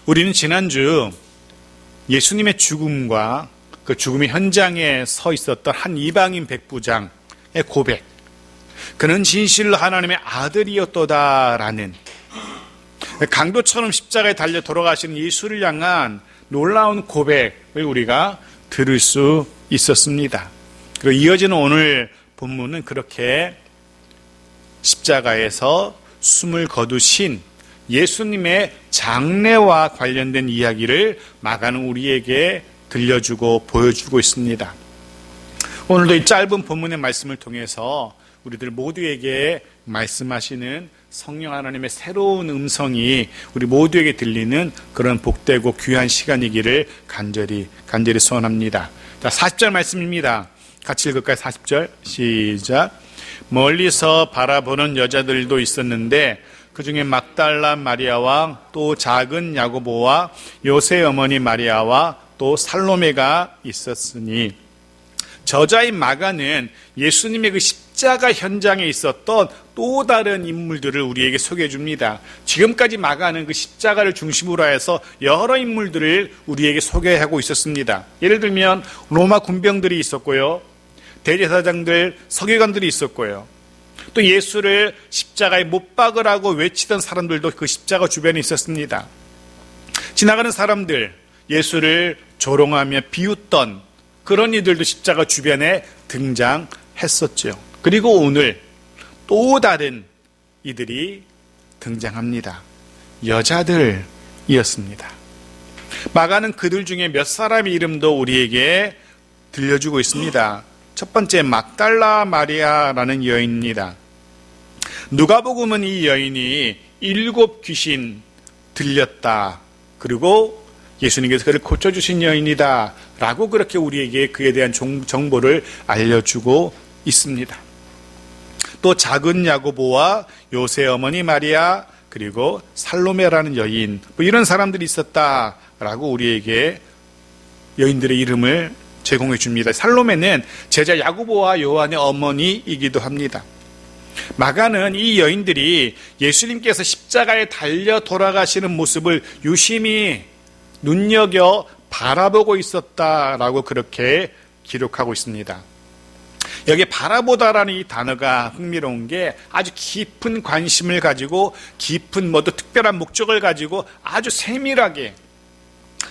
우리는 지난주 예수님의 죽음과 그 죽음의 현장에 서 있었던 한 이방인 백부장의 고백, 그는 진실로 하나님의 아들이었도다라는 강도처럼 십자가에 달려 돌아가시는 예수를 향한 놀라운 고백을 우리가 들을 수 있었습니다. 그리고 이어지는 오늘 본문은 그렇게 십자가에서 숨을 거두신 예수님의 장례와 관련된 이야기를 마가는 우리에게 들려주고 보여주고 있습니다. 오늘도 이 짧은 본문의 말씀을 통해서 우리들 모두에게 말씀하시는 성령 하나님의 새로운 음성이 우리 모두에게 들리는 그런 복되고 귀한 시간이기를 간절히 소원합니다. 자, 40절 말씀입니다. 같이 읽을까요? 40절 시작. 멀리서 바라보는 여자들도 있었는데 그 중에 막달라 마리아와 또 작은 야고보와 요새 어머니 마리아와 또 살로메가 있었으니, 저자인 마가는 예수님의 그 십자가 현장에 있었던 또 다른 인물들을 우리에게 소개해 줍니다. 지금까지 마가는 그 십자가를 중심으로 해서 여러 인물들을 우리에게 소개하고 있었습니다. 예를 들면 로마 군병들이 있었고요, 대제사장들, 서기관들이 있었고요, 또 예수를 십자가에 못 박으라고 외치던 사람들도 그 십자가 주변에 있었습니다. 지나가는 사람들, 예수를 조롱하며 비웃던 그런 이들도 십자가 주변에 등장했었죠. 그리고 오늘 또 다른 이들이 등장합니다. 여자들이었습니다. 마가는 그들 중에 몇 사람의 이름도 우리에게 들려주고 있습니다. 첫 번째, 막달라 마리아라는 여인입니다. 누가복음은 이 여인이 7 귀신 들렸다, 그리고 예수님께서 그를 고쳐주신 여인이다 라고 그렇게 우리에게 그에 대한 정보를 알려주고 있습니다. 또 작은 야고보와 요새 어머니 마리아, 그리고 살로메라는 여인, 이런 사람들이 있었다라고 우리에게 여인들의 이름을 제공해 줍니다. 살로메는 제자 야고보와 요한의 어머니이기도 합니다. 마가는 이 여인들이 예수님께서 십자가에 달려 돌아가시는 모습을 유심히 눈여겨 바라보고 있었다라고 그렇게 기록하고 있습니다. 여기 바라보다라는 이 단어가 흥미로운 게 아주 깊은 관심을 가지고 깊은 특별한 목적을 가지고 아주 세밀하게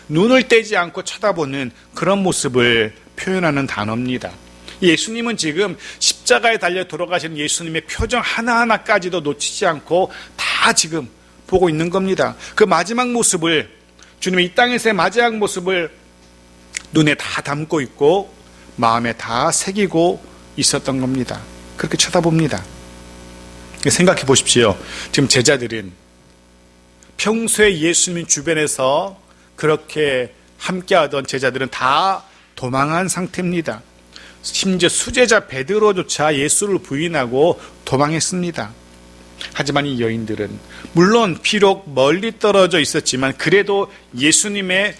눈을 떼지 않고 쳐다보는 그런 모습을 표현하는 단어입니다. 예수님은 지금 십자가에 달려 돌아가시는 예수님의 표정 하나하나까지도 놓치지 않고 다 지금 보고 있는 겁니다. 그 마지막 모습을, 주님의 이 땅에서의 마지막 모습을 눈에 다 담고 있고 마음에 다 새기고 있었던 겁니다. 그렇게 쳐다봅니다. 생각해 보십시오. 지금 제자들은 평소에 예수님 주변에서 그렇게 함께하던 제자들은 다 도망한 상태입니다. 심지어 수제자 베드로조차 예수를 부인하고 도망했습니다. 하지만 이 여인들은 물론 비록 멀리 떨어져 있었지만 그래도 예수님의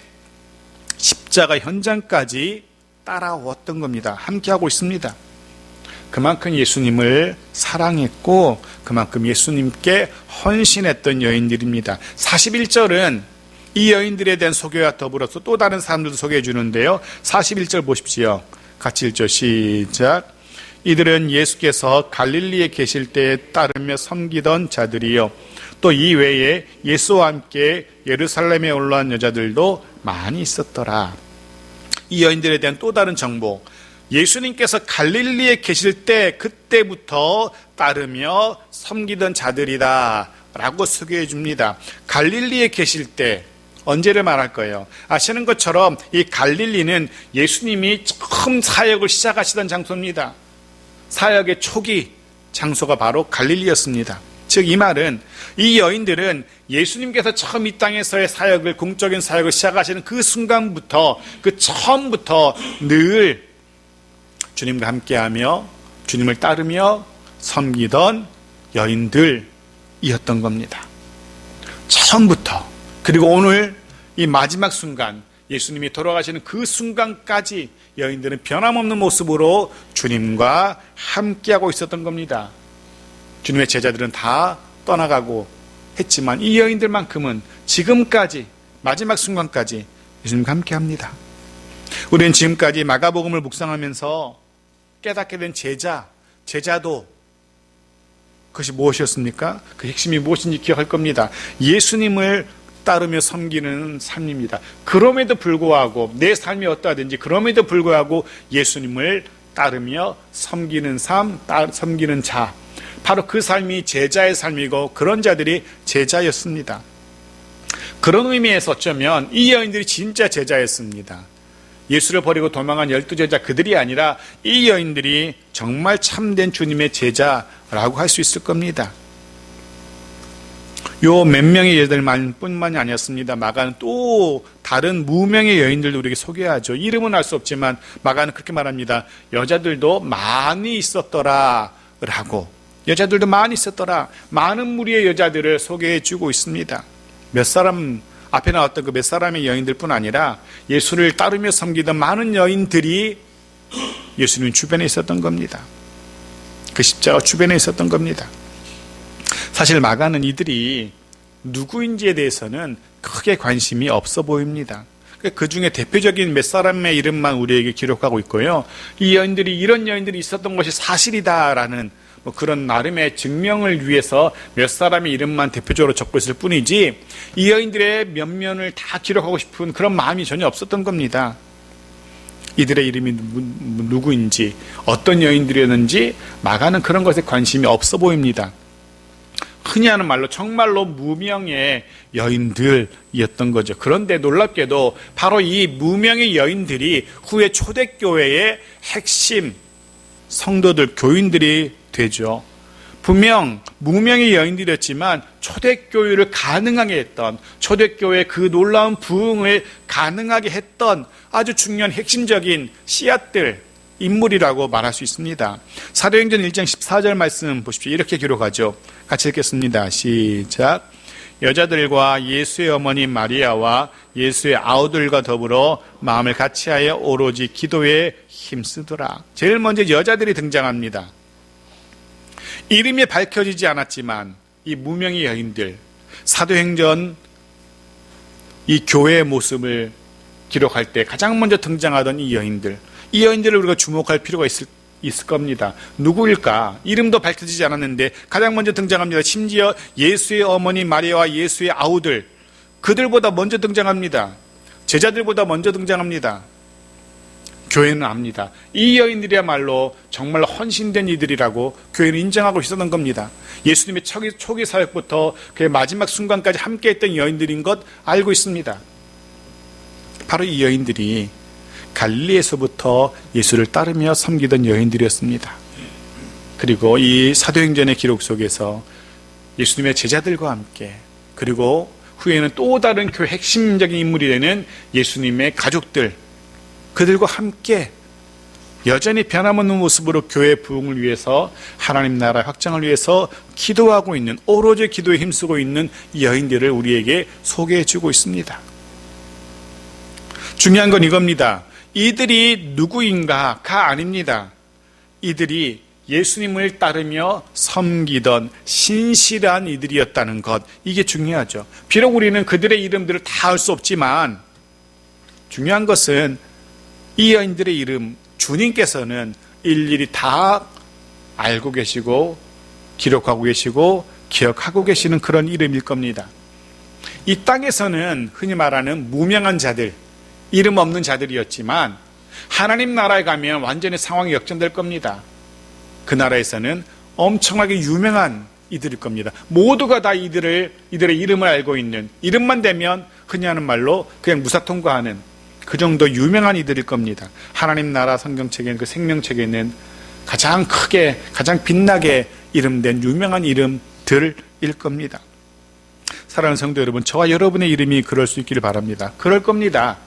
십자가 현장까지 따라왔던 겁니다. 함께하고 있습니다. 그만큼 예수님을 사랑했고 그만큼 예수님께 헌신했던 여인들입니다. 41절은 이 여인들에 대한 소개와 더불어서 또 다른 사람들도 소개해 주는데요. 41절 보십시오. 같이 읽죠. 시작. 이들은 예수께서 갈릴리에 계실 때에 따르며 섬기던 자들이요, 또 이 외에 예수와 함께 예루살렘에 올라온 여자들도 많이 있었더라. 이 여인들에 대한 또 다른 정보, 예수님께서 갈릴리에 계실 때 그때부터 따르며 섬기던 자들이다 라고 소개해 줍니다. 갈릴리에 계실 때 언제를 말할 거예요? 아시는 것처럼 이 갈릴리는 예수님이 처음 사역을 시작하시던 장소입니다. 사역의 초기 장소가 바로 갈릴리였습니다. 즉 이 말은 이 여인들은 예수님께서 처음 이 땅에서의 사역을, 공적인 사역을 시작하시는 그 순간부터, 그 처음부터 늘 주님과 함께하며 주님을 따르며 섬기던 여인들이었던 겁니다. 처음부터. 그리고 오늘 이 마지막 순간, 예수님이 돌아가시는 그 순간까지 여인들은 변함없는 모습으로 주님과 함께하고 있었던 겁니다. 주님의 제자들은 다 떠나가고 했지만 이 여인들만큼은 지금까지 마지막 순간까지 예수님과 함께 합니다. 우리는 지금까지 마가복음을 묵상하면서 깨닫게 된 제자도 그것이 무엇이었습니까? 그 핵심이 무엇인지 기억할 겁니다. 예수님을 따르며 섬기는 삶입니다. 그럼에도 불구하고 내 삶이 어떠하든지 그럼에도 불구하고 예수님을 따르며 섬기는 삶, 섬기는 자, 바로 그 삶이 제자의 삶이고 그런 자들이 제자였습니다. 그런 의미에서 어쩌면 이 여인들이 진짜 제자였습니다. 예수를 버리고 도망한 12제자 그들이 아니라 이 여인들이 정말 참된 주님의 제자라고 할 수 있을 겁니다. 요 몇 명의 여인들 뿐만이 아니었습니다. 마가는 또 다른 무명의 여인들도 우리에게 소개하죠. 이름은 알 수 없지만 마가는 그렇게 말합니다. 여자들도 많이 있었더라 라고. 여자들도 많이 있었더라. 많은 무리의 여자들을 소개해 주고 있습니다. 몇 사람, 앞에 나왔던 그 몇 사람의 여인들 뿐 아니라 예수를 따르며 섬기던 많은 여인들이 예수님 주변에 있었던 겁니다. 그 십자가 주변에 있었던 겁니다. 사실 마가는 이들이 누구인지에 대해서는 크게 관심이 없어 보입니다. 그 중에 대표적인 몇 사람의 이름만 우리에게 기록하고 있고요. 이 여인들이 이런 여인들이 있었던 것이 사실이다라는 그런 나름의 증명을 위해서 몇 사람의 이름만 대표적으로 적고 있을 뿐이지 이 여인들의 면면을 다 기록하고 싶은 그런 마음이 전혀 없었던 겁니다. 이들의 이름이 누구인지 어떤 여인들이었는지 마가는 그런 것에 관심이 없어 보입니다. 흔히 하는 말로 정말로 무명의 여인들이었던 거죠. 그런데 놀랍게도 바로 이 무명의 여인들이 후에 초대교회의 핵심 성도들, 교인들이 되죠. 분명 무명의 여인들이었지만 초대교회를 가능하게 했던, 초대교회의 그 놀라운 부흥을 가능하게 했던 아주 중요한 핵심적인 씨앗들, 인물이라고 말할 수 있습니다. 사도행전 1장 14절 말씀 보십시오. 이렇게 기록하죠. 같이 읽겠습니다. 시작. 여자들과 예수의 어머니 마리아와 예수의 아우들과 더불어 마음을 같이하여 오로지 기도에 힘쓰더라. 제일 먼저 여자들이 등장합니다. 이름이 밝혀지지 않았지만 이 무명의 여인들, 사도행전 이 교회의 모습을 기록할 때 가장 먼저 등장하던 이 여인들을 우리가 주목할 필요가 있을 겁니다. 누구일까? 이름도 밝혀지지 않았는데 가장 먼저 등장합니다. 심지어 예수의 어머니 마리아와 예수의 아우들, 그들보다 먼저 등장합니다. 제자들보다 먼저 등장합니다. 교회는 압니다. 이 여인들이야말로 정말 헌신된 이들이라고 교회는 인정하고 있었던 겁니다. 예수님의 초기 사역부터 그의 마지막 순간까지 함께했던 여인들인 것 알고 있습니다. 바로 이 여인들이 갈릴리에서부터 예수를 따르며 섬기던 여인들이었습니다. 그리고 이 사도행전의 기록 속에서 예수님의 제자들과 함께, 그리고 후에는 또 다른 교회 핵심적인 인물이 되는 예수님의 가족들, 그들과 함께 여전히 변함없는 모습으로 교회 부흥을 위해서, 하나님 나라 확장을 위해서 기도하고 있는, 오로지 기도에 힘쓰고 있는 여인들을 우리에게 소개해 주고 있습니다. 중요한 건 이겁니다. 이들이 누구인가가 아닙니다. 이들이 예수님을 따르며 섬기던 신실한 이들이었다는 것, 이게 중요하죠. 비록 우리는 그들의 이름들을 다 알 수 없지만 중요한 것은 이 여인들의 이름, 주님께서는 일일이 다 알고 계시고 기록하고 계시고 기억하고 계시는 그런 이름일 겁니다. 이 땅에서는 흔히 말하는 무명한 자들, 이름 없는 자들이었지만 하나님 나라에 가면 완전히 상황이 역전될 겁니다. 그 나라에서는 엄청나게 유명한 이들일 겁니다. 모두가 다 이들의 이름을 알고 있는, 이름만 되면 흔히 하는 말로 그냥 무사통과하는 그 정도 유명한 이들일 겁니다. 하나님 나라 성경책에는, 그 생명책에는 가장 크게, 가장 빛나게 이름된 유명한 이름들일 겁니다. 사랑하는 성도 여러분, 저와 여러분의 이름이 그럴 수 있기를 바랍니다. 그럴 겁니다.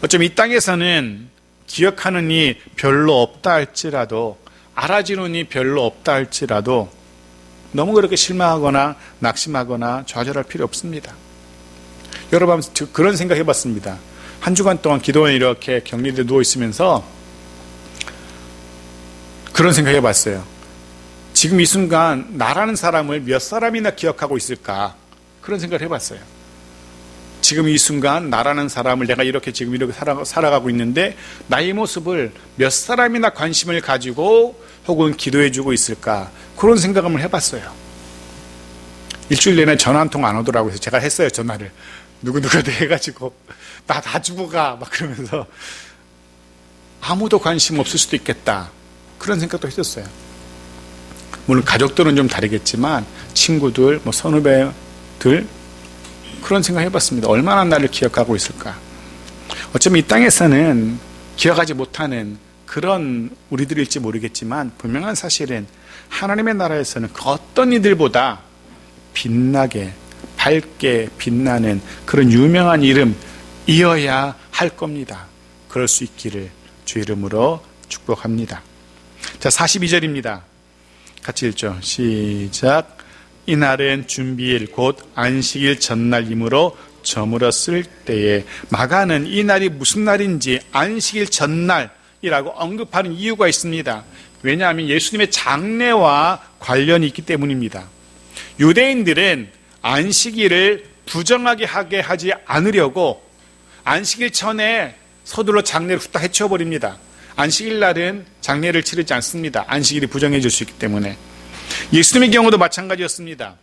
어쩌면 이 땅에서는 기억하는 이 별로 없다 할지라도, 알아지는 이 별로 없다 할지라도 너무 그렇게 실망하거나 낙심하거나 좌절할 필요 없습니다. 여러분, 그런 생각 해봤습니다. 한 주간 동안 기도원에 이렇게 격리돼 누워있으면서 그런 생각 해봤어요. 지금 이 순간 나라는 사람을 몇 사람이나 기억하고 있을까? 그런 생각을 해봤어요. 지금 이 순간 나라는 사람을 내가 이렇게 지금 이렇게 살아가고 있는데 나의 모습을 몇 사람이나 관심을 가지고 혹은 기도해주고 있을까? 그런 생각을 한번 해봤어요. 일주일 내내 전화 한 통 안 오더라고요. 제가 했어요, 전화를. 누구누구한테 해가지고 나 다 죽어가 막 그러면서 아무도 관심 없을 수도 있겠다. 그런 생각도 했었어요. 물론 가족들은 좀 다르겠지만 친구들, 선후배들 그런 생각 해봤습니다. 얼마나 나를 기억하고 있을까? 어쩌면 이 땅에서는 기억하지 못하는 그런 우리들일지 모르겠지만 분명한 사실은 하나님의 나라에서는 그 어떤 이들보다 빛나게 밝게 빛나는 그런 유명한 이름이어야 할 겁니다. 그럴 수 있기를 주 이름으로 축복합니다. 자, 42절입니다. 같이 읽죠. 시작. 이날은 준비일 곧 안식일 전날이므로 저물었을 때에. 마가는 이 날이 무슨 날인지 안식일 전날이라고 언급하는 이유가 있습니다. 왜냐하면 예수님의 장례와 관련이 있기 때문입니다. 유대인들은 안식일을 부정하게 하게 하지 않으려고 안식일 전에 서둘러 장례를 후딱 해치워버립니다. 안식일 날은 장례를 치르지 않습니다. 안식일이 부정해질 수 있기 때문에. 예수님의 경우도 마찬가지였습니다.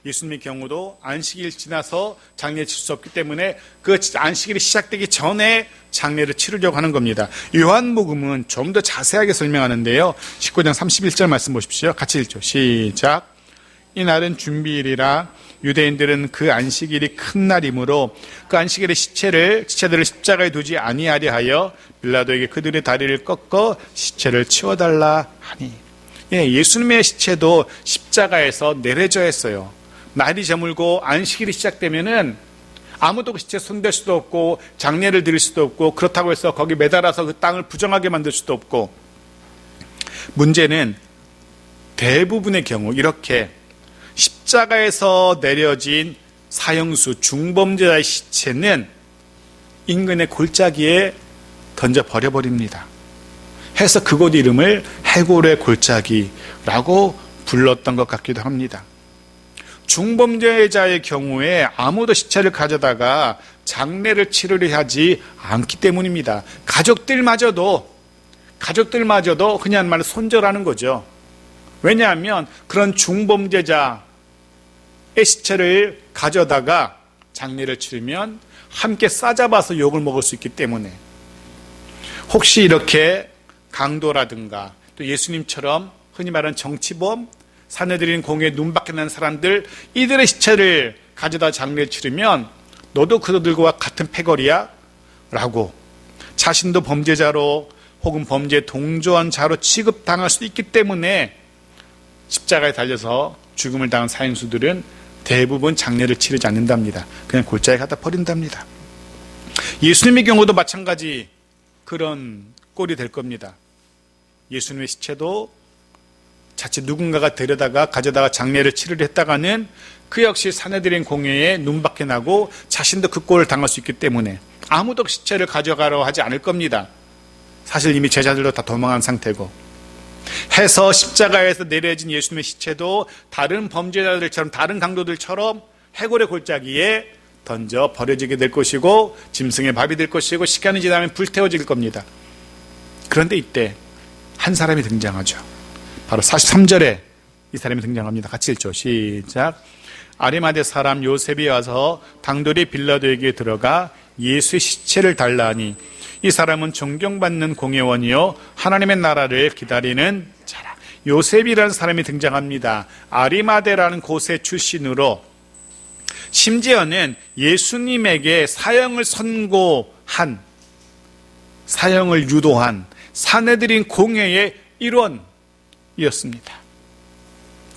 예수님의 경우도 안식일 지나서 장례를 치를 수 없기 때문에 그 안식일이 시작되기 전에 장례를 치르려고 하는 겁니다. 요한복음은 좀 더 자세하게 설명하는데요. 19장 31절 말씀 보십시오. 같이 읽죠. 시작. 이날은 준비일이라 유대인들은 그 안식일이 큰 날이므로 그 안식일의 시체들을 십자가에 두지 아니하려 하여 빌라도에게 그들의 다리를 꺾어 시체를 치워달라 하니. 예수님의 시체도 십자가에서 내려져 있어요. 날이 저물고 안식일이 시작되면은 아무도 그 시체에 손댈 수도 없고 장례를 드릴 수도 없고 그렇다고 해서 거기 매달아서 그 땅을 부정하게 만들 수도 없고. 문제는 대부분의 경우 이렇게 십자가에서 내려진 사형수 중범죄자의 시체는 인근의 골짜기에 던져버려버립니다. 해서 그곳 이름을 해골의 골짜기라고 불렀던 것 같기도 합니다. 중범죄자의 경우에 아무도 시체를 가져다가 장례를 치르려 하지 않기 때문입니다. 가족들마저도 그냥 말로 손절하는 거죠. 왜냐하면 그런 중범죄자의 시체를 가져다가 장례를 치르면 함께 싸잡아서 욕을 먹을 수 있기 때문에. 혹시 이렇게 강도라든가 또 예수님처럼 흔히 말하는 정치범, 사내들인 공에 눈밖에 난 사람들, 이들의 시체를 가져다 장례를 치르면 너도 그들과 같은 패거리야? 라고 자신도 범죄자로 혹은 범죄에 동조한 자로 취급당할 수 있기 때문에 십자가에 달려서 죽음을 당한 사형수들은 대부분 장례를 치르지 않는답니다. 그냥 골짜기에 갖다 버린답니다. 예수님의 경우도 마찬가지 그런 꼴이 될 겁니다. 예수님의 시체도 자칫 누군가가 가져다가 장례를 치르려 했다가는 그 역시 사내들인 공회에 눈밖에 나고 자신도 그 꼴을 당할 수 있기 때문에 아무도 시체를 가져가려 하지 않을 겁니다. 사실 이미 제자들도 다 도망한 상태고. 해서 십자가에서 내려진 예수님의 시체도 다른 범죄자들처럼 다른 강도들처럼 해골의 골짜기에 던져 버려지게 될 것이고 짐승의 밥이 될 것이고 시간이 지나면 불태워질 겁니다. 그런데 이때 한 사람이 등장하죠. 바로 43절에 이 사람이 등장합니다. 같이 읽죠. 시작. 아리마대 사람 요셉이 와서 당돌이 빌라도에게 들어가 예수의 시체를 달라 하니 이 사람은 존경받는 공회원이요 하나님의 나라를 기다리는 자라. 요셉이라는 사람이 등장합니다. 아리마대라는 곳의 출신으로 심지어는 예수님에게 사형을 선고한, 사형을 유도한 사내들인 공회의 일원이었습니다.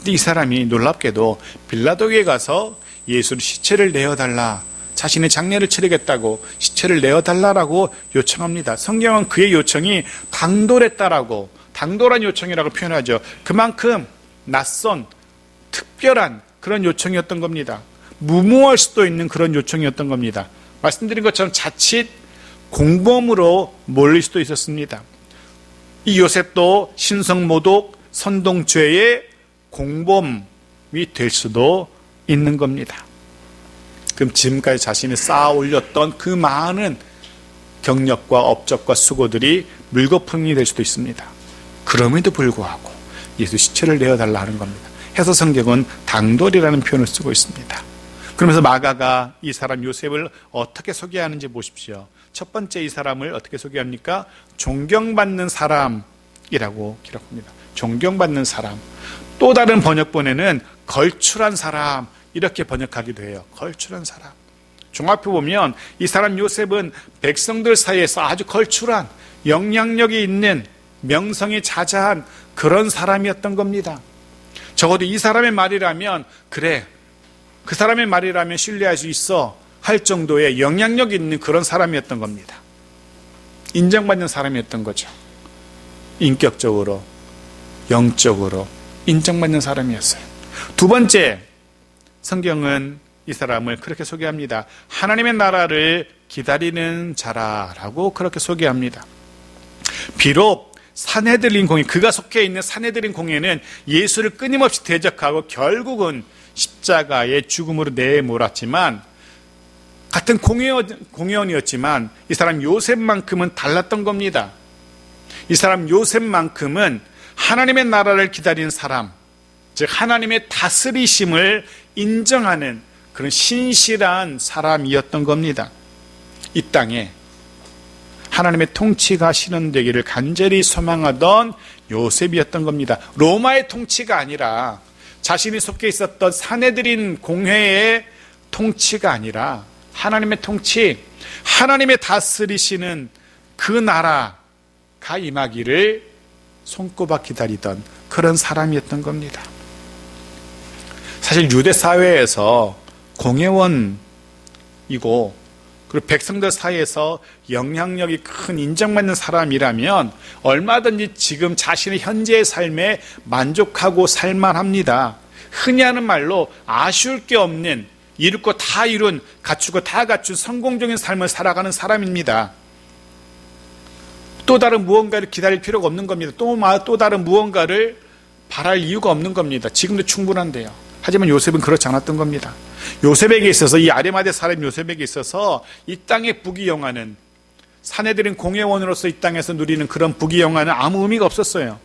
이 사람이 놀랍게도 빌라도에게 가서 예수의 시체를 내어달라, 자신의 장례를 치르겠다고 시체를 내어달라라고 요청합니다. 성경은 그의 요청이 당돌했다라고, 당돌한 요청이라고 표현하죠. 그만큼 낯선 특별한 그런 요청이었던 겁니다. 무모할 수도 있는 그런 요청이었던 겁니다. 말씀드린 것처럼 자칫 공범으로 몰릴 수도 있었습니다. 이 요셉도 신성모독 선동죄의 공범이 될 수도 있는 겁니다. 그럼 지금까지 자신이 쌓아 올렸던 그 많은 경력과 업적과 수고들이 물거품이 될 수도 있습니다. 그럼에도 불구하고 예수 시체를 내어달라 하는 겁니다. 해서 성경은 당돌이라는 표현을 쓰고 있습니다. 그러면서 마가가 이 사람 요셉을 어떻게 소개하는지 보십시오. 첫 번째 이 사람을 어떻게 소개합니까? 존경받는 사람이라고 기록합니다. 존경받는 사람. 또 다른 번역본에는 걸출한 사람 이렇게 번역하기도 해요. 걸출한 사람. 종합해 보면 이 사람 요셉은 백성들 사이에서 아주 걸출한 영향력이 있는 명성이 자자한 그런 사람이었던 겁니다. 적어도 이 사람의 말이라면 그래 그 사람의 말이라면 신뢰할 수 있어 할 정도의 영향력이 있는 그런 사람이었던 겁니다. 인정받는 사람이었던 거죠. 인격적으로 영적으로 인정받는 사람이었어요. 두 번째, 성경은 이 사람을 그렇게 소개합니다. 하나님의 나라를 기다리는 자라라고 그렇게 소개합니다. 비록 산헤드린 공회, 그가 속해 있는 산헤드린 공회는 예수를 끊임없이 대적하고 결국은 십자가의 죽음으로 내몰았지만, 같은 공회원이었지만 이 사람 요셉만큼은 달랐던 겁니다. 이 사람 요셉만큼은 하나님의 나라를 기다리는 사람, 즉 하나님의 다스리심을 인정하는 그런 신실한 사람이었던 겁니다. 이 땅에 하나님의 통치가 실현되기를 간절히 소망하던 요셉이었던 겁니다. 로마의 통치가 아니라, 자신이 속해 있었던 산헤드린 공회의 통치가 아니라 하나님의 통치, 하나님의 다스리시는 그 나라가 임하기를 손꼽아 기다리던 그런 사람이었던 겁니다. 사실 유대 사회에서 공회원이고 그리고 백성들 사이에서 영향력이 큰 인정받는 사람이라면 얼마든지 지금 자신의 현재의 삶에 만족하고 살만합니다. 흔히 하는 말로 아쉬울 게 없는, 이룰 거 다 이룬, 갖추고 다 갖춘 성공적인 삶을 살아가는 사람입니다. 또 다른 무언가를 기다릴 필요가 없는 겁니다. 또 다른 무언가를 바랄 이유가 없는 겁니다. 지금도 충분한데요. 하지만 요셉은 그렇지 않았던 겁니다. 요셉에게 있어서, 이 아리마대 사람 요셉에게 있어서 이 땅의 부귀영화는, 산헤드린 공회원으로서 이 땅에서 누리는 그런 부귀영화는 아무 의미가 없었어요.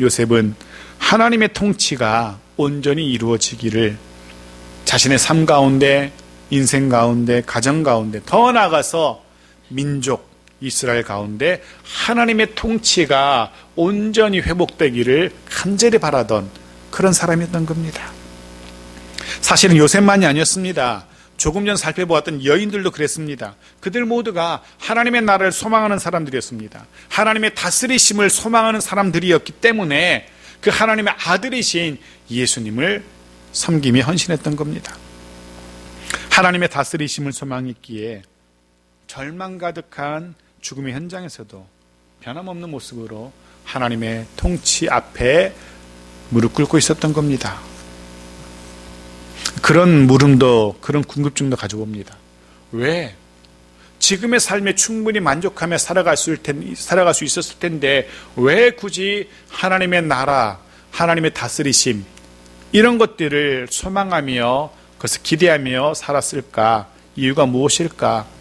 요셉은 하나님의 통치가 온전히 이루어지기를 자신의 삶 가운데, 인생 가운데, 가정 가운데, 더 나아가서 민족 이스라엘 가운데 하나님의 통치가 온전히 회복되기를 간절히 바라던 그런 사람이었던 겁니다. 사실은 요셉만이 아니었습니다. 조금 전 살펴보았던 여인들도 그랬습니다. 그들 모두가 하나님의 나라를 소망하는 사람들이었습니다. 하나님의 다스리심을 소망하는 사람들이었기 때문에 그 하나님의 아들이신 예수님을 섬김에 헌신했던 겁니다. 하나님의 다스리심을 소망했기에 절망 가득한 죽음의 현장에서도 변함없는 모습으로 하나님의 통치 앞에 무릎 꿇고 있었던 겁니다. 그런 물음도, 그런 궁금증도 가져옵니다. 왜? 지금의 삶에 충분히 만족하며 살아갈 수 있었을 텐데 왜 굳이 하나님의 나라, 하나님의 다스리심, 이런 것들을 소망하며 그것을 기대하며 살았을까? 이유가 무엇일까?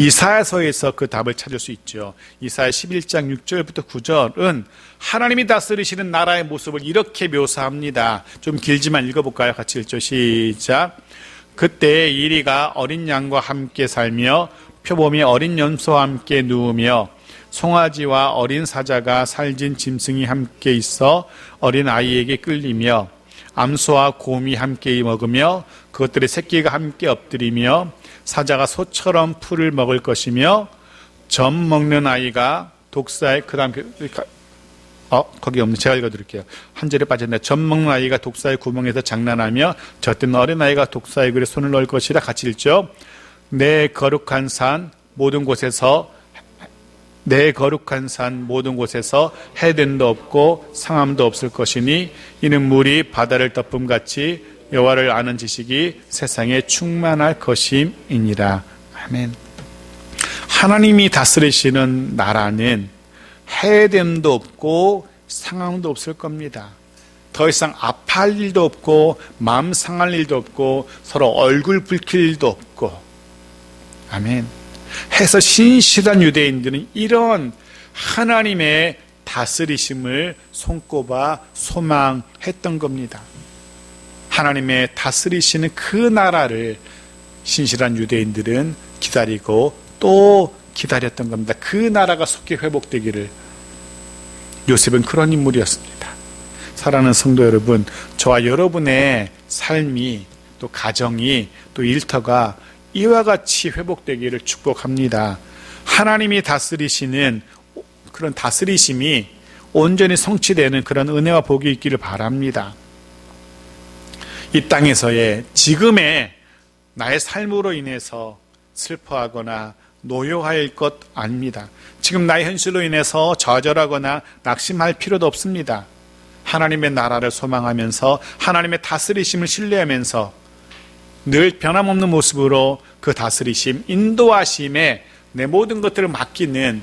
이사야서에서 그 답을 찾을 수 있죠. 이사야 11장 6절부터 9절은 하나님이 다스리시는 나라의 모습을 이렇게 묘사합니다. 좀 길지만 읽어볼까요? 같이 읽죠. 시작. 그때 이리가 어린 양과 함께 살며 표범이 어린 염소와 함께 누우며 송아지와 어린 사자가 살진 짐승이 함께 있어 어린 아이에게 끌리며 암소와 곰이 함께 먹으며 그것들의 새끼가 함께 엎드리며 사자가 소처럼 풀을 먹을 것이며 젖 먹는 아이가 독사에, 그 다음 거기 없는, 제가 읽어드릴게요. 한 절에 빠졌네. 젖 먹는 아이가 독사의 구멍에서 장난하며 젖든 어린 아이가 독사의 글에 손을 넣을 것이라. 같이 읽죠. 내 거룩한 산 모든 곳에서 해됨도 없고 상함도 없을 것이니 이는 물이 바다를 덮음같이 여호와를 아는 지식이 세상에 충만할 것임이니라. 아멘. 하나님이 다스리시는 나라는 해됨도 없고 상함도 없을 겁니다. 더 이상 아파할 일도 없고 마음 상할 일도 없고 서로 얼굴 붉힐 일도 없고, 아멘, 해서 신실한 유대인들은 이런 하나님의 다스리심을 손꼽아 소망했던 겁니다. 하나님의 다스리시는 그 나라를 신실한 유대인들은 기다리고 또 기다렸던 겁니다. 그 나라가 속히 회복되기를. 요셉은 그런 인물이었습니다. 사랑하는 성도 여러분, 저와 여러분의 삶이, 또 가정이, 또 일터가 이와 같이 회복되기를 축복합니다. 하나님이 다스리시는 그런 다스리심이 온전히 성취되는 그런 은혜와 복이 있기를 바랍니다. 이 땅에서의 지금의 나의 삶으로 인해서 슬퍼하거나 노여할 것 아닙니다. 지금 나의 현실로 인해서 좌절하거나 낙심할 필요도 없습니다. 하나님의 나라를 소망하면서 하나님의 다스리심을 신뢰하면서 늘 변함없는 모습으로 그 다스리심, 인도하심에 내 모든 것들을 맡기는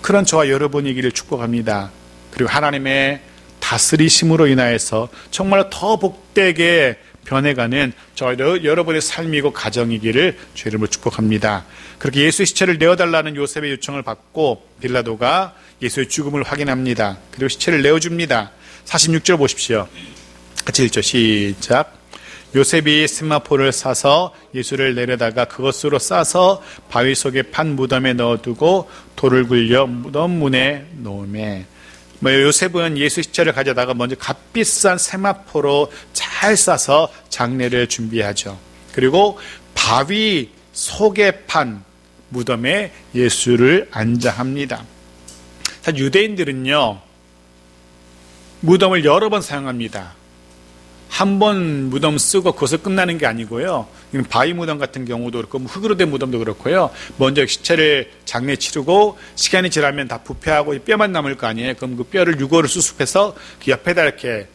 그런 저와 여러분이기를 축복합니다. 그리고 하나님의 다스리심으로 인하여서 정말 더 복되게 변해가는 저 여러분의 삶이고 가정이기를 주 이름으로 축복합니다. 그렇게 예수의 시체를 내어달라는 요셉의 요청을 받고 빌라도가 예수의 죽음을 확인합니다. 그리고 시체를 내어줍니다. 46절 보십시오. 같이 읽죠. 시작. 요셉이 세마포를 사서 예수를 내려다가 그것으로 싸서 바위 속에 판 무덤에 넣어두고 돌을 굴려 무덤 문에 놓으매. 요셉은 예수 시체를 가져다가 먼저 값비싼 세마포로 잘 싸서 장례를 준비하죠. 그리고 바위 속에 판 무덤에 예수를 안장합니다. 유대인들은요, 무덤을 여러 번 사용합니다. 한 번 무덤 쓰고 그것을 끝나는 게 아니고요. 바위 무덤 같은 경우도 그렇고 흙으로 된 무덤도 그렇고요. 먼저 시체를 장례 치르고 시간이 지나면 다 부패하고 뼈만 남을 거 아니에요. 그럼 그 뼈를 유골을 수습해서 그 옆에다 이렇게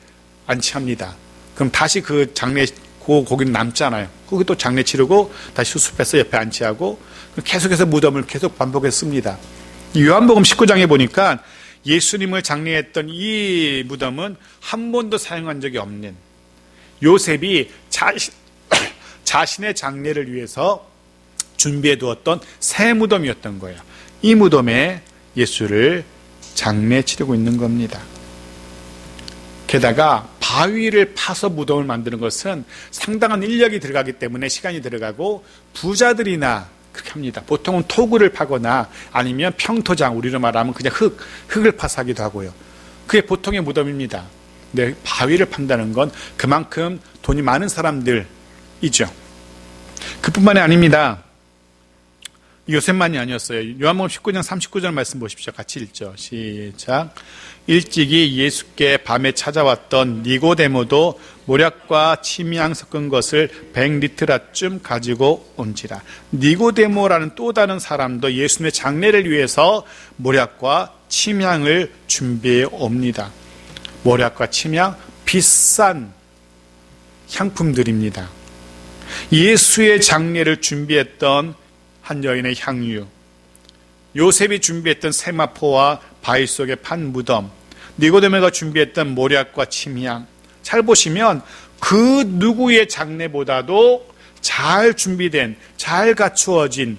안치합니다. 그럼 다시 그 장례 고기는 남잖아요. 거기 또 장례 치르고 다시 수습해서 옆에 안치하고 계속해서 무덤을 계속 반복했습니다. 요한복음 19장에 보니까 예수님을 장례했던 이 무덤은 한 번도 사용한 적이 없는, 요셉이 자신의 장례를 위해서 준비해 두었던 새 무덤이었던 거예요. 이 무덤에 예수를 장례 치르고 있는 겁니다. 게다가 바위를 파서 무덤을 만드는 것은 상당한 인력이 들어가기 때문에 시간이 들어가고 부자들이나 그렇게 합니다. 보통은 토구를 파거나 아니면 평토장, 우리로 말하면 그냥 흙을 파서 하기도 하고요. 그게 보통의 무덤입니다. 근데 바위를 판다는 건 그만큼 돈이 많은 사람들이죠. 그뿐만이 아닙니다. 요셉만이 아니었어요. 요한복음 19장 39절 말씀 보십시오. 같이 읽죠. 시작. 일찍이 예수께 밤에 찾아왔던 니고데모도 모략과 침향 섞은 것을 100리트라쯤 가지고 온지라. 니고데모라는 또 다른 사람도 예수님의 장례를 위해서 모략과 침향을 준비해 옵니다. 모략과 침향, 비싼 향품들입니다. 예수의 장례를 준비했던 한 여인의 향유, 요셉이 준비했던 세마포와 바위 속의 판 무덤, 니고데모가 준비했던 모략과 침향, 잘 보시면 그 누구의 장례보다도 잘 준비된, 잘 갖추어진,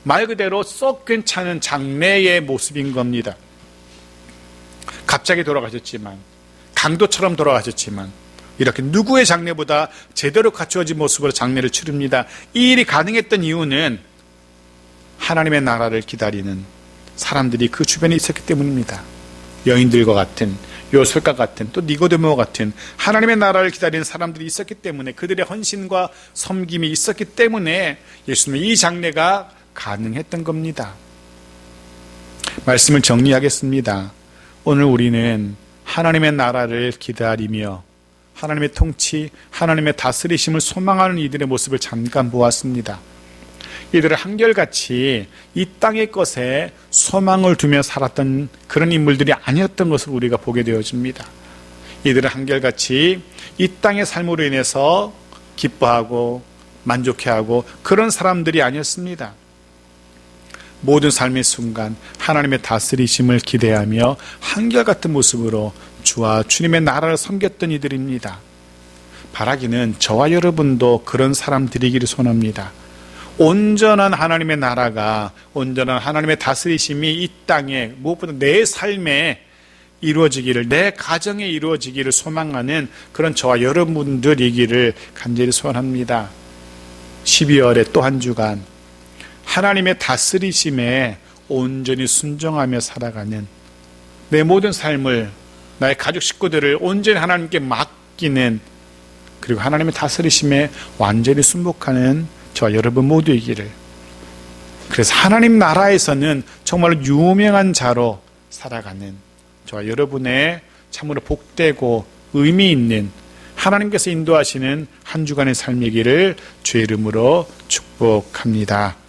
말 그대로 썩 괜찮은 장례의 모습인 겁니다. 갑자기 돌아가셨지만, 강도처럼 돌아가셨지만, 이렇게 누구의 장례보다 제대로 갖추어진 모습으로 장례를 치릅니다. 이 일이 가능했던 이유는 하나님의 나라를 기다리는 사람들이 그 주변에 있었기 때문입니다. 여인들과 같은, 요셉과 같은, 또 니고데모와 같은 하나님의 나라를 기다리는 사람들이 있었기 때문에, 그들의 헌신과 섬김이 있었기 때문에 예수님의 이 장례가 가능했던 겁니다. 말씀을 정리하겠습니다. 오늘 우리는 하나님의 나라를 기다리며 하나님의 통치, 하나님의 다스리심을 소망하는 이들의 모습을 잠깐 보았습니다. 이들은 한결같이 이 땅의 것에 소망을 두며 살았던 그런 인물들이 아니었던 것을 우리가 보게 되어집니다. 이들은 한결같이 이 땅의 삶으로 인해서 기뻐하고 만족해하고 그런 사람들이 아니었습니다. 모든 삶의 순간 하나님의 다스리심을 기대하며 한결같은 모습으로 주와 주님의 나라를 섬겼던 이들입니다. 바라기는 저와 여러분도 그런 사람들이기를 소원합니다. 온전한 하나님의 나라가, 온전한 하나님의 다스리심이 이 땅에 무엇보다 내 삶에 이루어지기를, 내 가정에 이루어지기를 소망하는 그런 저와 여러분들이기를 간절히 소원합니다. 12월의 또 한 주간 하나님의 다스리심에 온전히 순종하며 살아가는, 내 모든 삶을, 나의 가족 식구들을 온전히 하나님께 맡기는, 그리고 하나님의 다스리심에 완전히 순복하는 저와 여러분 모두이기를, 그래서 하나님 나라에서는 정말 유명한 자로 살아가는 저와 여러분의 참으로 복되고 의미 있는 하나님께서 인도하시는 한 주간의 삶이기를 주의 이름으로 축복합니다.